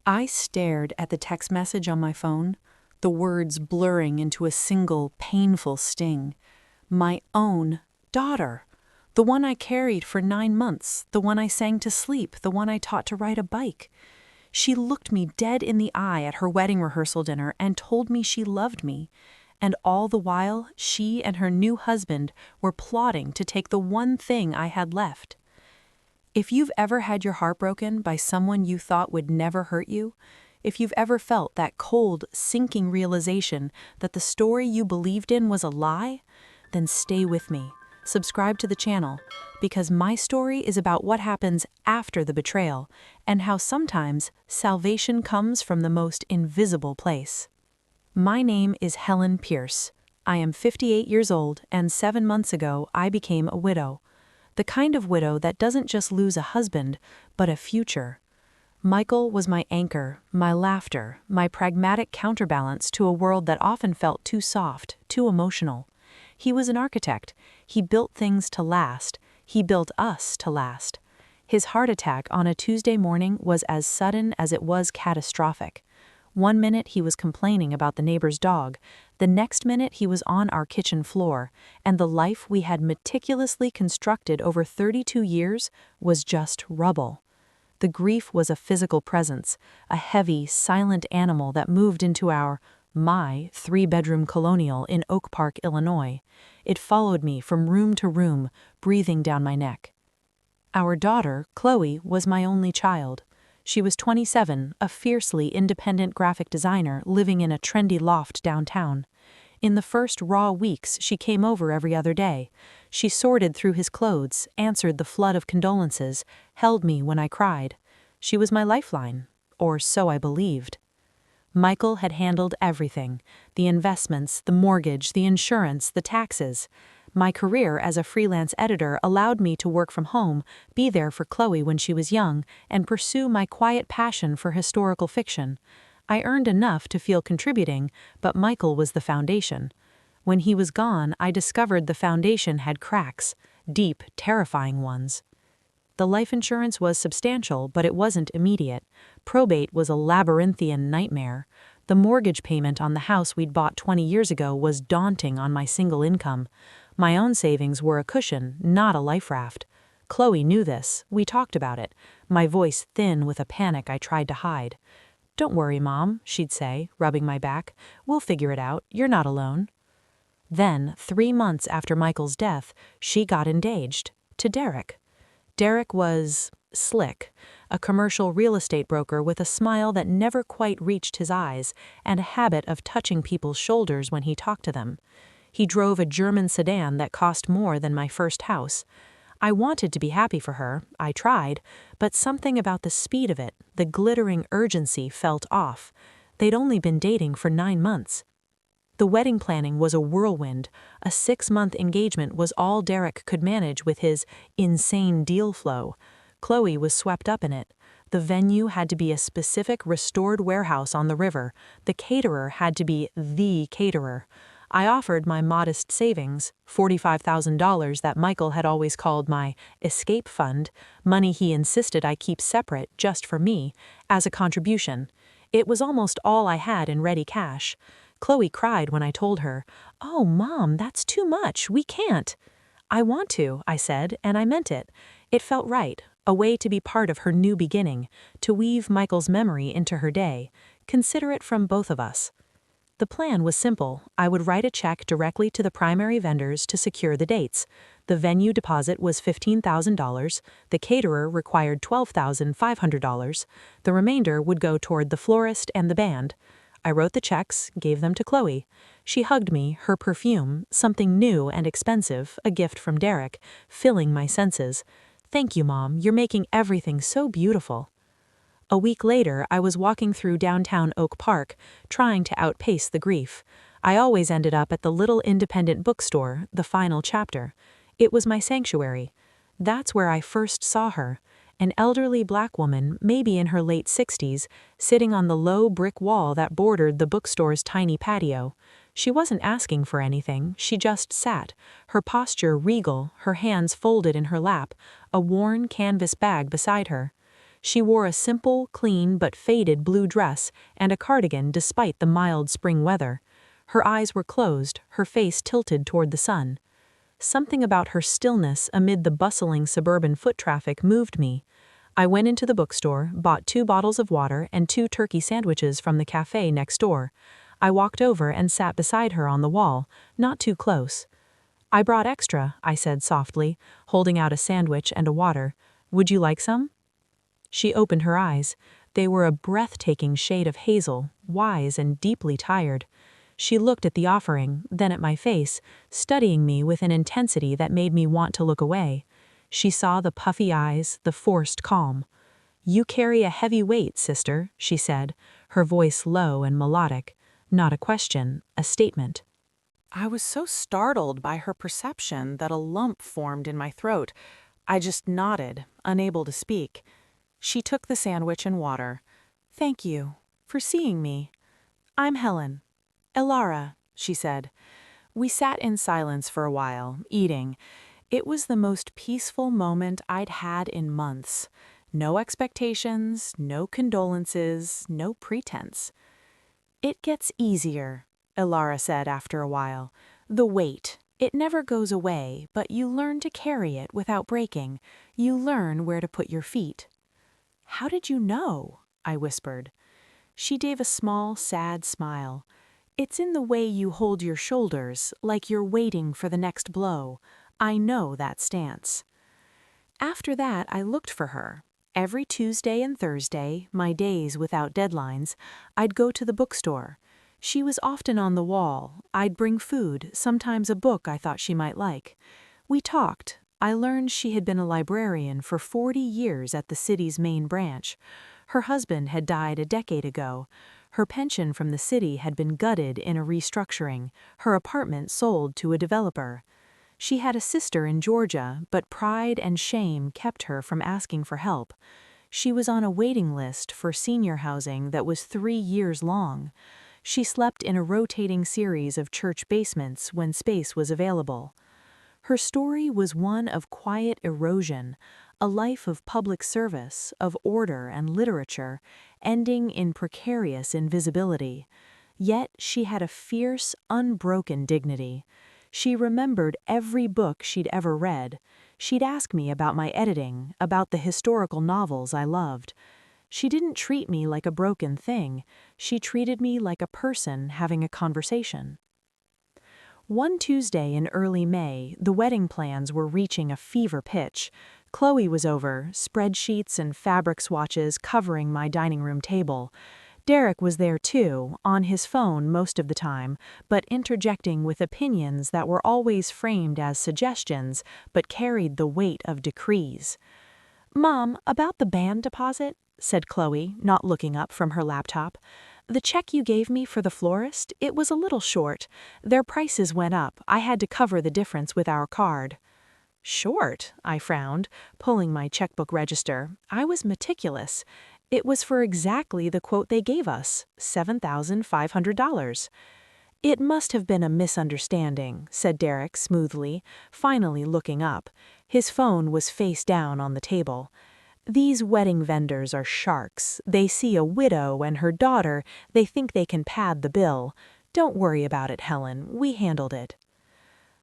I stared at the text message on my phone, the words blurring into a single painful sting. My own daughter. The one I carried for 9 months, the one I sang to sleep, the one I taught to ride a bike. She looked me dead in the eye at her wedding rehearsal dinner and told me she loved me. And all the while, she and her new husband were plotting to take the one thing I had left. If you've ever had your heart broken by someone you thought would never hurt you, if you've ever felt that cold, sinking realization that the story you believed in was a lie, then stay with me. Subscribe to the channel, because my story is about what happens after the betrayal and how sometimes salvation comes from the most invisible place. My name is Helen Pierce. I am 58 years old, and 7 months ago I became a widow. The kind of widow that doesn't just lose a husband, but a future. Michael was my anchor, my laughter, my pragmatic counterbalance to a world that often felt too soft, too emotional. He was an architect. He built things to last. He built us to last. His heart attack on a Tuesday morning was as sudden as it was catastrophic. 1 minute he was complaining about the neighbor's dog, the next minute he was on our kitchen floor, and the life we had meticulously constructed over 32 years was just rubble. The grief was a physical presence, a heavy, silent animal that moved into my 3-bedroom colonial in Oak Park, Illinois. It followed me from room to room, breathing down my neck. Our daughter, Chloe, was my only child. She was 27, a fiercely independent graphic designer living in a trendy loft downtown. In the first raw weeks, she came over every other day. She sorted through his clothes, answered the flood of condolences, held me when I cried. She was my lifeline, or so I believed. Michael had handled everything: the investments, the mortgage, the insurance, the taxes. My career as a freelance editor allowed me to work from home, be there for Chloe when she was young, and pursue my quiet passion for historical fiction. I earned enough to feel contributing, but Michael was the foundation. When he was gone, I discovered the foundation had cracks, deep, terrifying ones. The life insurance was substantial, but it wasn't immediate. Probate was a labyrinthian nightmare. The mortgage payment on the house we'd bought 20 years ago was daunting on my single income. My own savings were a cushion, not a life raft. Chloe knew this. We talked about it, my voice thin with a panic I tried to hide. "Don't worry, Mom," she'd say, rubbing my back. "We'll figure it out. You're not alone." Then, 3 months after Michael's death, she got engaged to Derek. Derek was slick, a commercial real estate broker with a smile that never quite reached his eyes and a habit of touching people's shoulders when he talked to them. He drove a German sedan that cost more than my first house. I wanted to be happy for her, I tried, but something about the speed of it, the glittering urgency, felt off. They'd only been dating for 9 months. The wedding planning was a whirlwind. A 6-month engagement was all Derek could manage with his insane deal flow. Chloe was swept up in it. The venue had to be a specific restored warehouse on the river. The caterer had to be the caterer. I offered my modest savings, $45,000 that Michael had always called my escape fund, money he insisted I keep separate just for me, as a contribution. It was almost all I had in ready cash. Chloe cried when I told her, "Oh, Mom, that's too much. We can't." "I want to," I said, and I meant it. It felt right, a way to be part of her new beginning, to weave Michael's memory into her day, consider it from both of us. The plan was simple. I would write a check directly to the primary vendors to secure the dates. The venue deposit was $15,000. The caterer required $12,500. The remainder would go toward the florist and the band. I wrote the checks, gave them to Chloe. She hugged me, her perfume, something new and expensive, a gift from Derek, filling my senses. "Thank you, Mom. You're making everything so beautiful." A week later, I was walking through downtown Oak Park, trying to outpace the grief. I always ended up at the little independent bookstore, The Final Chapter. It was my sanctuary. That's where I first saw her. An elderly black woman, maybe in her late 60s, sitting on the low brick wall that bordered the bookstore's tiny patio. She wasn't asking for anything, she just sat, her posture regal, her hands folded in her lap, a worn canvas bag beside her. She wore a simple, clean but faded blue dress and a cardigan despite the mild spring weather. Her eyes were closed, her face tilted toward the sun. Something about her stillness amid the bustling suburban foot traffic moved me. I went into the bookstore, bought 2 bottles of water and 2 turkey sandwiches from the cafe next door. I walked over and sat beside her on the wall, not too close. "I brought extra," I said softly, holding out a sandwich and a water. "Would you like some?" She opened her eyes. They were a breathtaking shade of hazel, wise and deeply tired. She looked at the offering, then at my face, studying me with an intensity that made me want to look away. She saw the puffy eyes, the forced calm. "You carry a heavy weight, sister," she said, her voice low and melodic. Not a question, a statement. I was so startled by her perception that a lump formed in my throat. I just nodded, unable to speak. She took the sandwich and water. "Thank you for seeing me. I'm Helen. Elara," she said. We sat in silence for a while, eating. It was the most peaceful moment I'd had in months. No expectations, no condolences, no pretense. "It gets easier," Elara said after a while. "The weight. It never goes away, but you learn to carry it without breaking. You learn where to put your feet." "How did you know?" I whispered. She gave a small, sad smile. "It's in the way you hold your shoulders, like you're waiting for the next blow. I know that stance." After that, I looked for her. Every Tuesday and Thursday, my days without deadlines, I'd go to the bookstore. She was often on the wall. I'd bring food, sometimes a book I thought she might like. We talked. I learned she had been a librarian for 40 years at the city's main branch. Her husband had died a decade ago. Her pension from the city had been gutted in a restructuring, her apartment sold to a developer. She had a sister in Georgia, but pride and shame kept her from asking for help. She was on a waiting list for senior housing that was 3 years long. She slept in a rotating series of church basements when space was available. Her story was one of quiet erosion, a life of public service, of order and literature, ending in precarious invisibility. Yet she had a fierce, unbroken dignity. She remembered every book she'd ever read. She'd ask me about my editing, about the historical novels I loved. She didn't treat me like a broken thing. She treated me like a person having a conversation. One Tuesday in early May, the wedding plans were reaching a fever pitch. Chloe was over, spreadsheets and fabric swatches covering my dining room table. Derek was there too, on his phone most of the time, but interjecting with opinions that were always framed as suggestions, but carried the weight of decrees. "Mom, about the band deposit," said Chloe, not looking up from her laptop. "The check you gave me for the florist, it was a little short. Their prices went up. I had to cover the difference with our card." "Short?" I frowned, pulling my checkbook register. I was meticulous. It was for exactly the quote they gave us, $7,500. "It must have been a misunderstanding," said Derek smoothly, finally looking up. His phone was face down on the table. "These wedding vendors are sharks. They see a widow and her daughter, they think they can pad the bill. Don't worry about it, Helen. We handled it."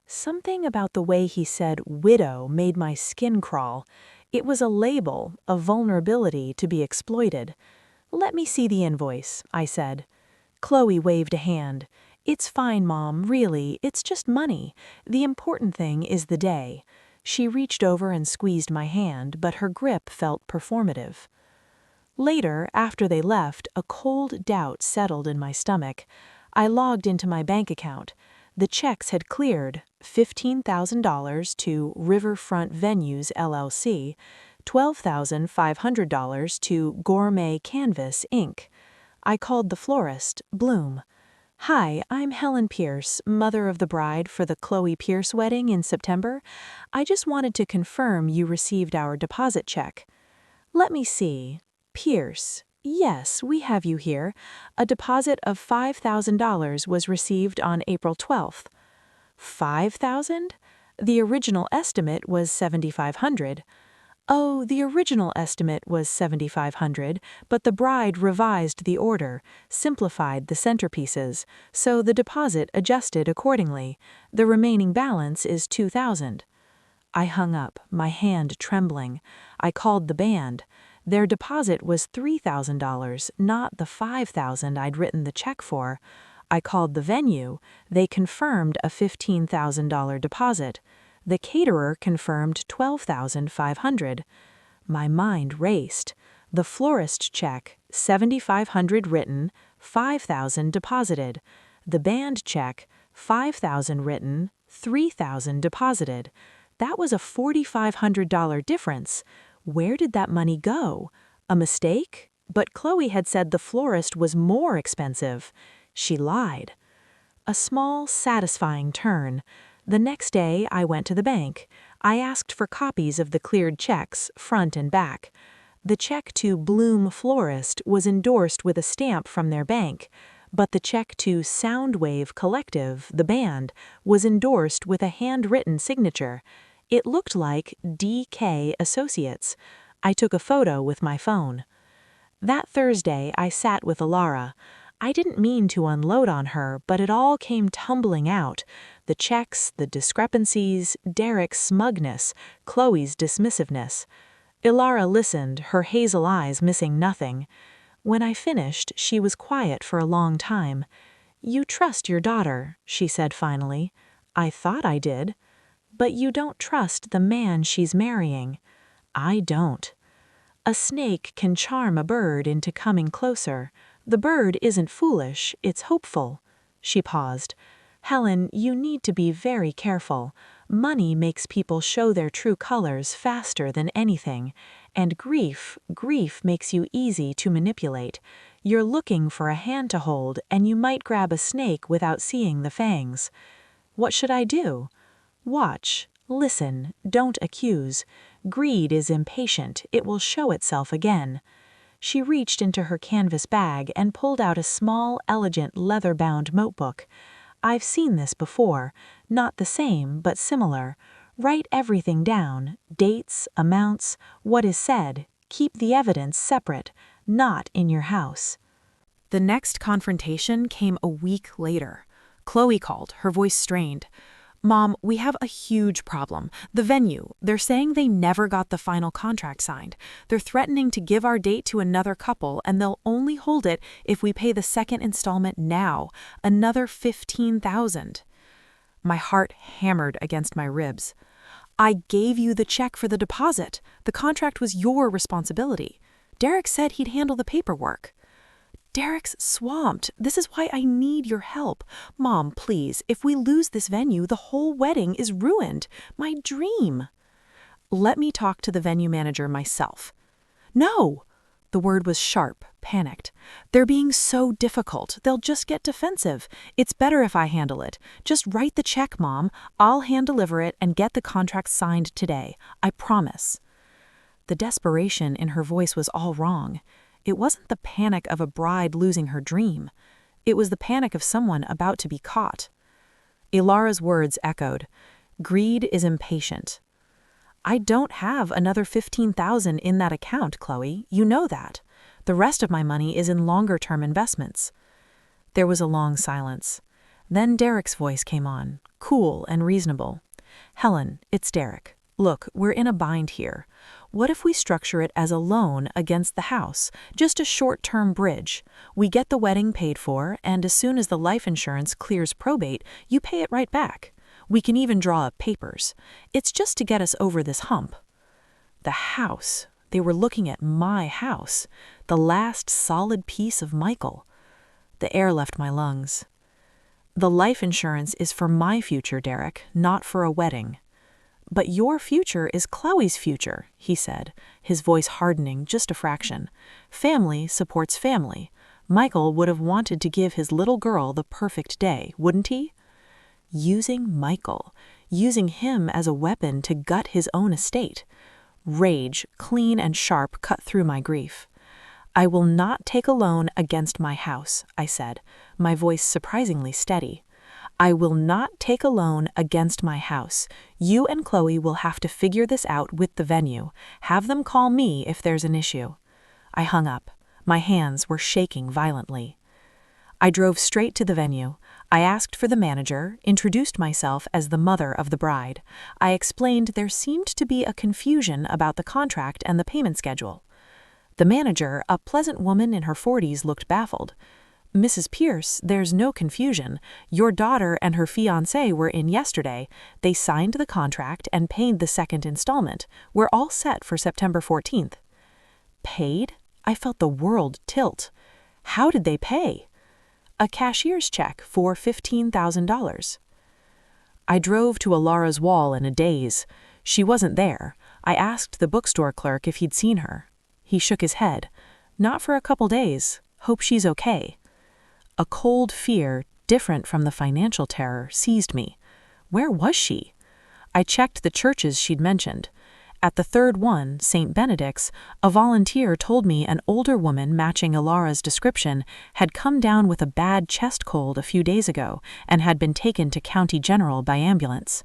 Something about the way he said widow made my skin crawl. It was a label, a vulnerability to be exploited. "Let me see the invoice," I said. Chloe waved a hand. "It's fine, Mom, really, it's just money. The important thing is the day." She reached over and squeezed my hand, but her grip felt performative. Later, after they left, a cold doubt settled in my stomach. I logged into my bank account. The checks had cleared: $15,000 to Riverfront Venues, LLC, $12,500 to Gourmet Canvas, Inc. I called the florist, Bloom. "Hi, I'm Helen Pierce, mother of the bride for the Chloe Pierce wedding in September. I just wanted to confirm you received our deposit check." "Let me see. Pierce. Yes, we have you here. A deposit of $5,000 was received on April 12th. $5,000? The original estimate was $7,500. Oh, the original estimate was $7,500, but the bride revised the order, simplified the centerpieces, so the deposit adjusted accordingly. The remaining balance is $2,000. I hung up, my hand trembling. I called the band. Their deposit was $3,000, not the $5,000 I'd written the check for. I called the venue. They confirmed a $15,000 deposit. The caterer confirmed $12,500. My mind raced. The florist check, $7,500 written, $5,000 deposited. The band check, $5,000 written, $3,000 deposited. That was a $4,500 difference. Where did that money go? A mistake? But Chloe had said the florist was more expensive. She lied. A small, satisfying turn. The next day, I went to the bank. I asked for copies of the cleared checks, front and back. The check to Bloom Florist was endorsed with a stamp from their bank, but the check to Soundwave Collective, the band, was endorsed with a handwritten signature. It looked like D.K. Associates. I took a photo with my phone. That Thursday, I sat with Ilara. I didn't mean to unload on her, but it all came tumbling out. The checks, the discrepancies, Derek's smugness, Chloe's dismissiveness. Ilara listened, her hazel eyes missing nothing. When I finished, she was quiet for a long time. "You trust your daughter," she said finally. "I thought I did." "But you don't trust the man she's marrying." "I don't." "A snake can charm a bird into coming closer. The bird isn't foolish, it's hopeful." She paused. "Helen, you need to be very careful. Money makes people show their true colors faster than anything. And grief makes you easy to manipulate. You're looking for a hand to hold, and you might grab a snake without seeing the fangs. What should I do? Watch, listen, don't accuse. Greed is impatient, it will show itself again." She reached into her canvas bag and pulled out a small, elegant, leather-bound notebook. "I've seen this before. Not the same, but similar. Write everything down, dates, amounts, what is said. Keep the evidence separate, not in your house." The next confrontation came a week later. Chloe called, her voice strained. "Mom, we have a huge problem. The venue, they're saying they never got the final contract signed. They're threatening to give our date to another couple, and they'll only hold it if we pay the second installment now, another $15,000. My heart hammered against my ribs. "I gave you the check for the deposit. The contract was your responsibility. Derek said he'd handle the paperwork." "Derek's swamped. This is why I need your help. Mom, please, if we lose this venue, the whole wedding is ruined. My dream." "Let me talk to the venue manager myself." "No!" The word was sharp, panicked. "They're being so difficult. They'll just get defensive. It's better if I handle it. Just write the check, Mom. I'll hand-deliver it and get the contract signed today. I promise." The desperation in her voice was all wrong. It wasn't the panic of a bride losing her dream. It was the panic of someone about to be caught. Ilara's words echoed. "Greed is impatient." "I don't have another $15,000 in that account, Chloe. You know that. The rest of my money is in longer-term investments." There was a long silence. Then Derek's voice came on, cool and reasonable. "Helen, it's Derek. Look, we're in a bind here. What if we structure it as a loan against the house, just a short-term bridge? We get the wedding paid for, and as soon as the life insurance clears probate, you pay it right back. We can even draw up papers. It's just to get us over this hump." The house. They were looking at my house, the last solid piece of Michael. The air left my lungs. "The life insurance is for my future, Derek, not for a wedding." "But your future is Chloe's future," he said, his voice hardening just a fraction. "Family supports family. Michael would have wanted to give his little girl the perfect day, wouldn't he?" Using Michael, using him as a weapon to gut his own estate. Rage, clean and sharp, cut through my grief. "I will not take a loan against my house," I said, my voice surprisingly steady. I will not take a loan against my house. You and Chloe will have to figure this out with the venue. Have them call me if there's an issue." I hung up. My hands were shaking violently. I drove straight to the venue. I asked for the manager, introduced myself as the mother of the bride. I explained there seemed to be a confusion about the contract and the payment schedule. The manager, a pleasant woman in her 40s, looked baffled. "Mrs. Pierce, there's no confusion. Your daughter and her fiancé were in yesterday. They signed the contract and paid the second installment. We're all set for September 14th. Paid? I felt the world tilt. How did they pay? A cashier's check for $15,000. I drove to Ilara's wall in a daze. She wasn't there. I asked the bookstore clerk if he'd seen her. He shook his head. "Not for a couple days. Hope she's okay." A cold fear, different from the financial terror, seized me. Where was she? I checked the churches she'd mentioned. At the third one, St. Benedict's, a volunteer told me an older woman matching Ilara's description had come down with a bad chest cold a few days ago and had been taken to County General by ambulance.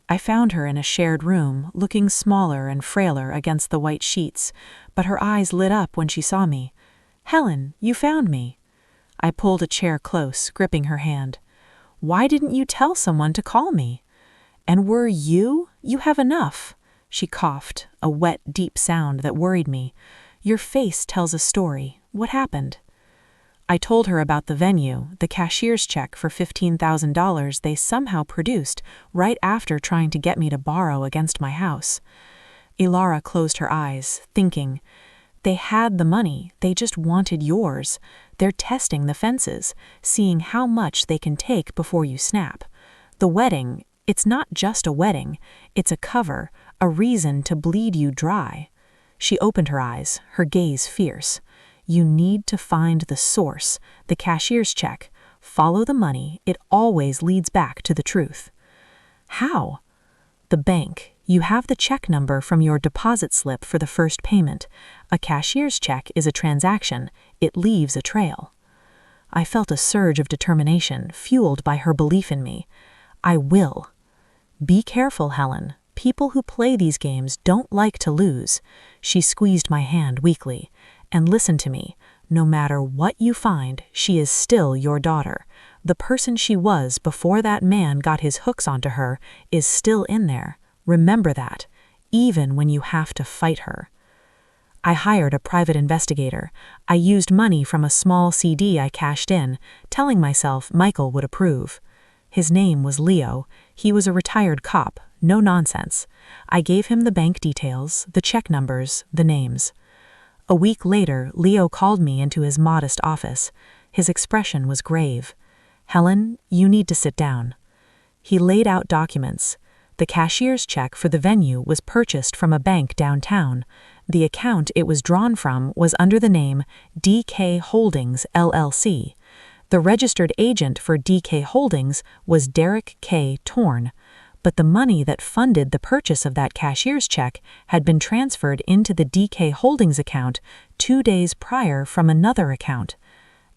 I found her in a shared room, looking smaller and frailer against the white sheets, but her eyes lit up when she saw me. "Helen, you found me." I pulled a chair close, gripping her hand. "Why didn't you tell someone to call me?" "And were you? You have enough." She coughed, a wet, deep sound that worried me. "Your face tells a story. What happened?" I told her about the venue, the cashier's check for $15,000 they somehow produced right after trying to get me to borrow against my house. Ilara closed her eyes, thinking, "They had the money, they just wanted yours. They're testing the fences, seeing how much they can take before you snap. The wedding, it's not just a wedding, it's a cover, a reason to bleed you dry." She opened her eyes, her gaze fierce. "You need to find the source, the cashier's check. Follow the money, it always leads back to the truth." "How?" "The bank. You have the check number from your deposit slip for the first payment. A cashier's check is a transaction. It leaves a trail." I felt a surge of determination, fueled by her belief in me. "I will." "Be careful, Helen. People who play these games don't like to lose." She squeezed my hand weakly. "And listen to me. No matter what you find, she is still your daughter. The person she was before that man got his hooks onto her is still in there. Remember that, even when you have to fight her." I hired a private investigator. I used money from a small CD I cashed in, telling myself Michael would approve. His name was Leo. He was a retired cop. No nonsense. I gave him the bank details, the check numbers, the names. A week later, Leo called me into his modest office. His expression was grave. "Helen, you need to sit down." He laid out documents. The cashier's check for the venue was purchased from a bank downtown. The account it was drawn from was under the name DK Holdings, LLC. The registered agent for DK Holdings was Derek K. Torn, but the money that funded the purchase of that cashier's check had been transferred into the DK Holdings account 2 days prior from another account,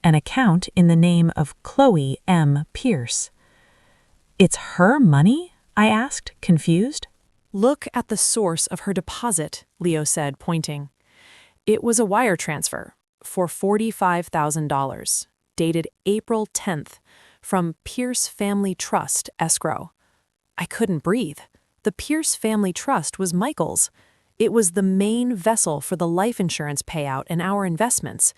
an account in the name of Chloe M. Pierce. "It's her money?" I asked, confused. "Look at the source of her deposit," Leo said, pointing. It was a wire transfer for $45,000, dated April 10th, from Pierce Family Trust, escrow. I couldn't breathe. The Pierce Family Trust was Michael's. It was the main vessel for the life insurance payout and our investments.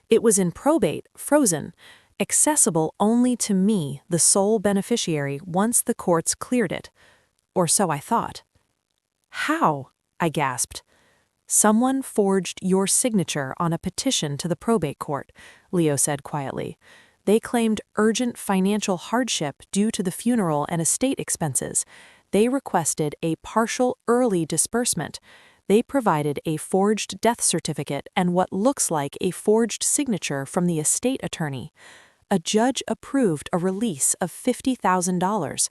It was in probate, frozen, accessible only to me, the sole beneficiary, once the courts cleared it. Or so I thought. "How?" I gasped. "Someone forged your signature on a petition to the probate court," Leo said quietly. "They claimed urgent financial hardship due to the funeral and estate expenses. They requested a partial early disbursement. They provided a forged death certificate and what looks like a forged signature from the estate attorney. A judge approved a release of $50,000.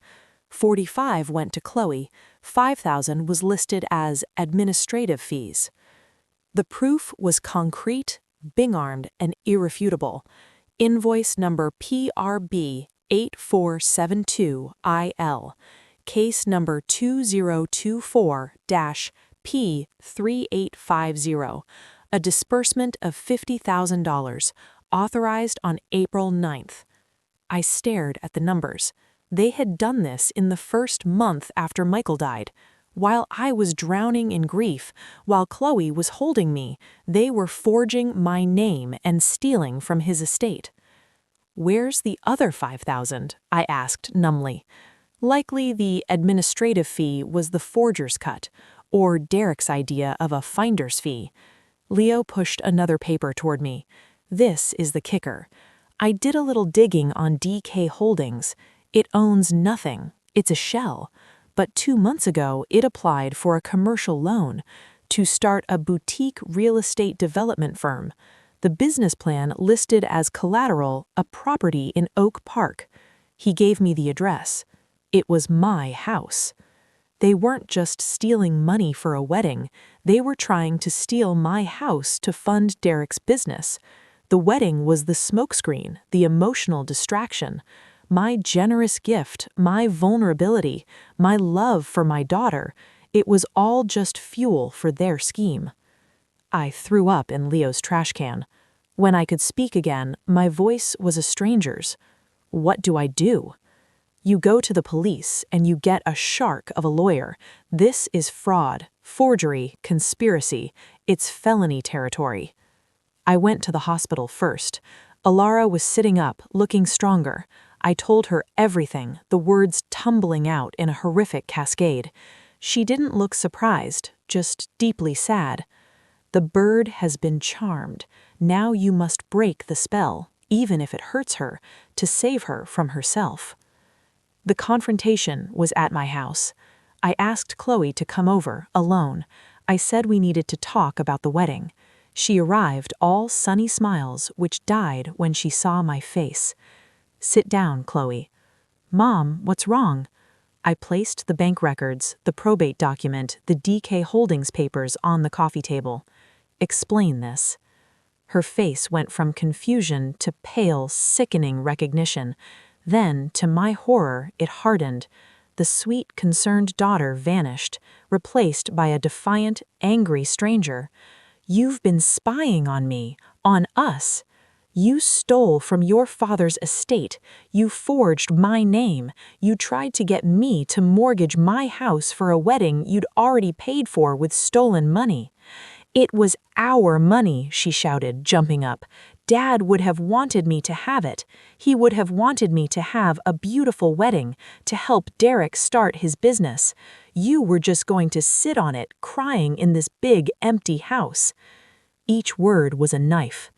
$45,000 went to Chloe. $5,000 was listed as administrative fees. The proof was concrete, bing-armed, and irrefutable. Invoice number PRB 8472IL, case number 2024-P3850, a disbursement of $50,000, authorized on April 9th. I stared at the numbers. They had done this in the first month after Michael died. While I was drowning in grief, while Chloe was holding me, they were forging my name and stealing from his estate. "Where's the other $5,000?" I asked numbly. Likely the administrative fee was the forger's cut, or Derek's idea of a finder's fee. Leo pushed another paper toward me. "This is the kicker. I did a little digging on DK Holdings. It owns nothing. It's a shell. But 2 months ago, it applied for a commercial loan to start a boutique real estate development firm. The business plan listed as collateral a property in Oak Park. He gave me the address. It was my house. They weren't just stealing money for a wedding. They were trying to steal my house to fund Derek's business. The wedding was the smokescreen, the emotional distraction. My generous gift, my vulnerability, my love for my daughter, it was all just fuel for their scheme." I threw up in Leo's trash can. When I could speak again, my voice was a stranger's. "What do I do?" "You go to the police and you get a shark of a lawyer. This is fraud, forgery, conspiracy. It's felony territory." I went to the hospital first. Alara was sitting up, looking stronger. I told her everything, the words tumbling out in a horrific cascade. She didn't look surprised, just deeply sad. "The bird has been charmed. Now you must break the spell, even if it hurts her, to save her from herself." The confrontation was at my house. I asked Chloe to come over, alone. I said we needed to talk about the wedding. She arrived all sunny smiles, which died when she saw my face. "Sit down, Chloe." "Mom, what's wrong?" I placed the bank records, the probate document, the DK Holdings papers on the coffee table. "Explain this." Her face went from confusion to pale, sickening recognition. Then, to my horror, it hardened. The sweet, concerned daughter vanished, replaced by a defiant, angry stranger. "You've been spying on me, on us. You stole from your father's estate. You forged my name. You tried to get me to mortgage my house for a wedding you'd already paid for with stolen money." "It was our money," she shouted, jumping up. "Dad would have wanted me to have it. He would have wanted me to have a beautiful wedding, to help Derek start his business. You were just going to sit on it, crying in this big, empty house." Each word was a knife.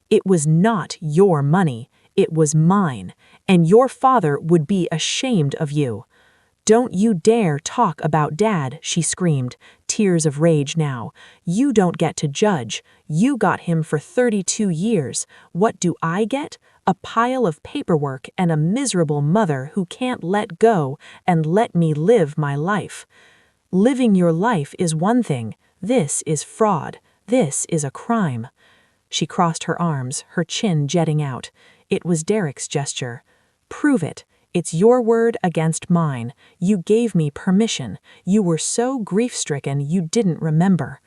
"It was not your money. It was mine. And your father would be ashamed of you." "Don't you dare talk about Dad," she screamed, tears of rage now. "You don't get to judge. You got him for 32 years. What do I get? A pile of paperwork and a miserable mother who can't let go and let me live my life. Living your life is one thing. This is fraud. This is a crime." She crossed her arms, her chin jetting out. It was Derek's gesture. "Prove it. It's your word against mine. You gave me permission. You were so grief-stricken you didn't remember."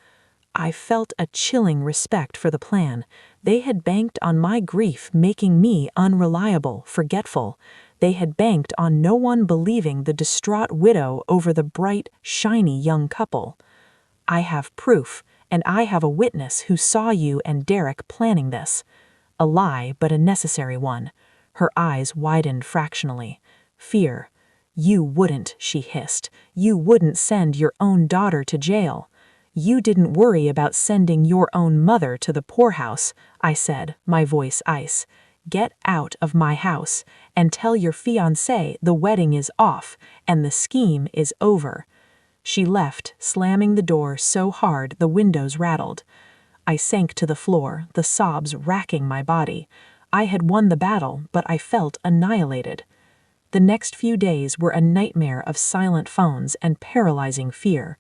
I felt a chilling respect for the plan. They had banked on my grief making me unreliable, forgetful. They had banked on no one believing the distraught widow over the bright, shiny young couple. "I have proof, and I have a witness who saw you and Derek planning this." A lie, but a necessary one. Her eyes widened fractionally. Fear. "You wouldn't," she hissed. "You wouldn't send your own daughter to jail." "You didn't worry about sending your own mother to the poorhouse," I said, my voice ice. "Get out of my house and tell your fiancé the wedding is off and the scheme is over." She left, slamming the door so hard the windows rattled. I sank to the floor, the sobs racking my body. I had won the battle, but I felt annihilated. The next few days were a nightmare of silent phones and paralyzing fear.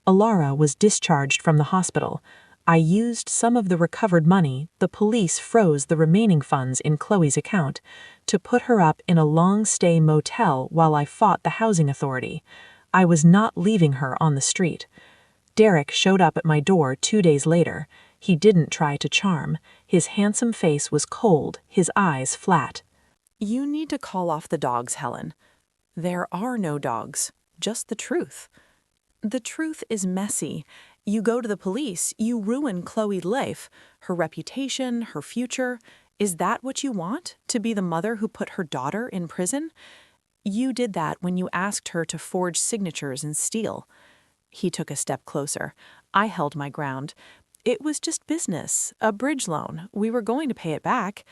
Alara was discharged from the hospital. I used some of the recovered money, the police froze the remaining funds in Chloe's account, to put her up in a long-stay motel while I fought the housing authority. I was not leaving her on the street. Derek showed up at my door 2 days later. He didn't try to charm. His handsome face was cold, his eyes flat. You need to call off the dogs, Helen. There are no dogs, just the truth. The truth is messy. You go to the police, you ruin Chloe's life, her reputation, her future. Is that what you want? To be the mother who put her daughter in prison? You did that when you asked her to forge signatures and steal. He took a step closer. I held my ground. It was just business, a bridge loan. We were going to pay it back.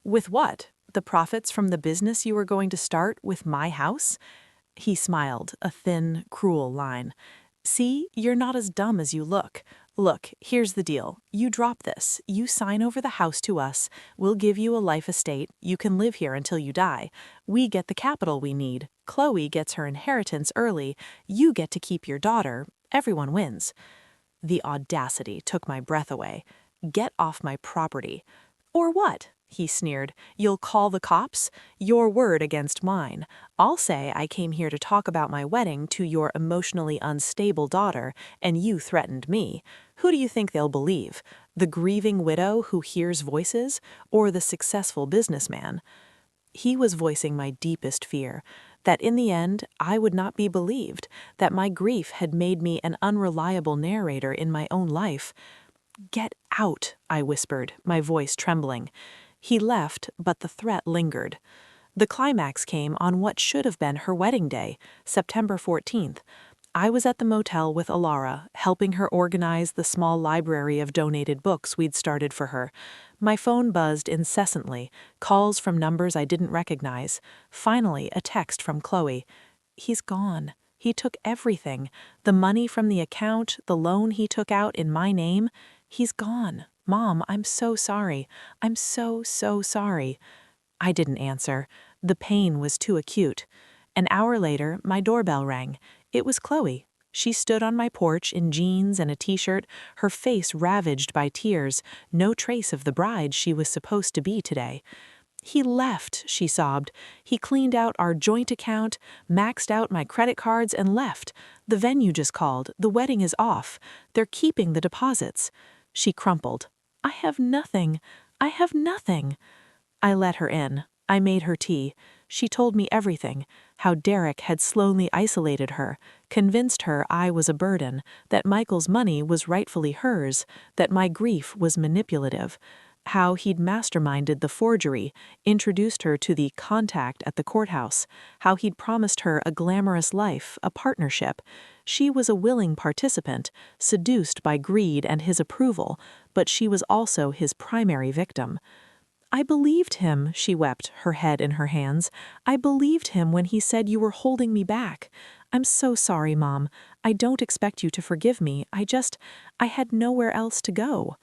With what? The profits from the business you were going to start with my house? He smiled, a thin, cruel line. See, you're not as dumb as you look. Look, here's the deal. You drop this. You sign over the house to us. We'll give you a life estate. You can live here until you die. We get the capital we need. Chloe gets her inheritance early. You get to keep your daughter. Everyone wins. The audacity took my breath away. Get off my property. Or what? He sneered. You'll call the cops? Your word against mine. I'll say I came here to talk about my wedding to your emotionally unstable daughter, and you threatened me. Who do you think they'll believe? The grieving widow who hears voices, or the successful businessman? He was voicing my deepest fear, that in the end I would not be believed, that my grief had made me an unreliable narrator in my own life. Get out, I whispered, my voice trembling. He left, but the threat lingered. The climax came on what should have been her wedding day, September 14th. I was at the motel with Alara, helping her organize the small library of donated books we'd started for her. My phone buzzed incessantly, calls from numbers I didn't recognize. Finally, a text from Chloe. He's gone. He took everything. The money from the account, the loan he took out in my name. He's gone. Mom, I'm so sorry. I'm so sorry. I didn't answer. The pain was too acute. An hour later, my doorbell rang. It was Chloe. She stood on my porch in jeans and a t-shirt, her face ravaged by tears, no trace of the bride she was supposed to be today. He left, she sobbed. He cleaned out our joint account, maxed out my credit cards, and left. The venue just called. The wedding is off. They're keeping the deposits. She crumpled. I have nothing. I have nothing. I let her in. I made her tea. She told me everything, how Derek had slowly isolated her, convinced her I was a burden, that Michael's money was rightfully hers, that my grief was manipulative, how he'd masterminded the forgery, introduced her to the contact at the courthouse, how he'd promised her a glamorous life, a partnership. She was a willing participant, seduced by greed and his approval, but she was also his primary victim. I believed him, she wept, her head in her hands. I believed him when he said you were holding me back. I'm so sorry, Mom. I don't expect you to forgive me. I had nowhere else to go.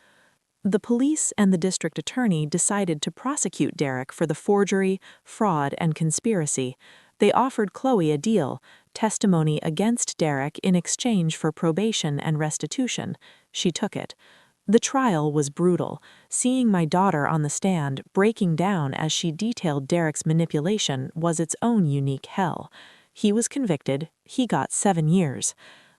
The police and the district attorney decided to prosecute Derek for the forgery, fraud, and conspiracy. They offered Chloe a deal, testimony against Derek in exchange for probation and restitution. She took it. The trial was brutal, seeing my daughter on the stand breaking down as she detailed Derek's manipulation was its own unique hell. He was convicted. He got 7 years.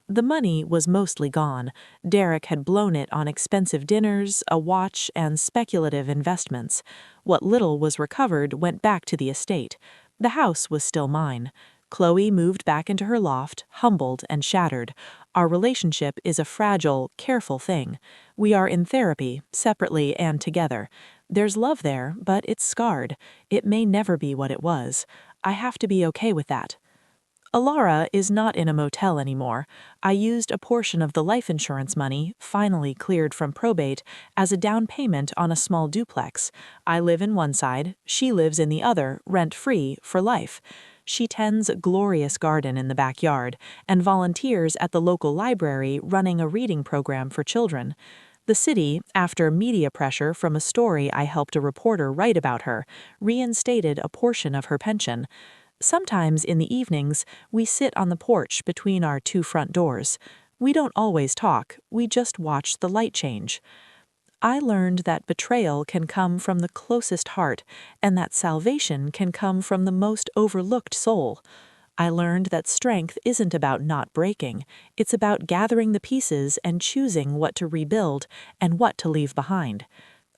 The money was mostly gone. Derek had blown it on expensive dinners, a watch, and speculative investments. What little was recovered went back to the estate. The house was still mine. Chloe moved back into her loft, humbled and shattered. Our relationship is a fragile, careful thing. We are in therapy, separately and together. There's love there, but it's scarred. It may never be what it was. I have to be okay with that. Alara is not in a motel anymore. I used a portion of the life insurance money, finally cleared from probate, as a down payment on a small duplex. I live in one side, she lives in the other, rent-free, for life. She tends a glorious garden in the backyard and volunteers at the local library running a reading program for children. The city, after media pressure from a story I helped a reporter write about her, reinstated a portion of her pension. Sometimes in the evenings, we sit on the porch between our 2 front doors. We don't always talk, we just watch the light change. I learned that betrayal can come from the closest heart, and that salvation can come from the most overlooked soul. I learned that strength isn't about not breaking, it's about gathering the pieces and choosing what to rebuild and what to leave behind.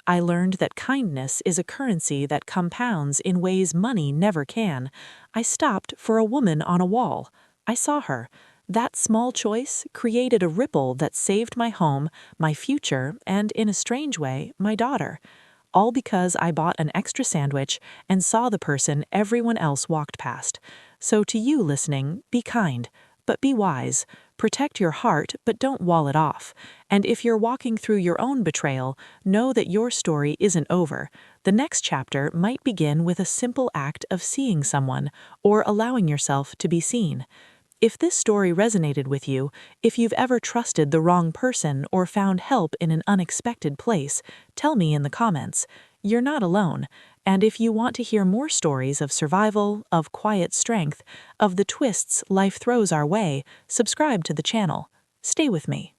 I learned that kindness is a currency that compounds in ways money never can. I stopped for a woman on a wall. I saw her. That small choice created a ripple that saved my home, my future, and in a strange way, my daughter. All because I bought an extra sandwich and saw the person everyone else walked past. So to you listening, be kind, but be wise. Protect your heart, but don't wall it off. And if you're walking through your own betrayal, know that your story isn't over. The next chapter might begin with a simple act of seeing someone or allowing yourself to be seen. If this story resonated with you, if you've ever trusted the wrong person or found help in an unexpected place, tell me in the comments. You're not alone. And if you want to hear more stories of survival, of quiet strength, of the twists life throws our way, subscribe to the channel. Stay with me.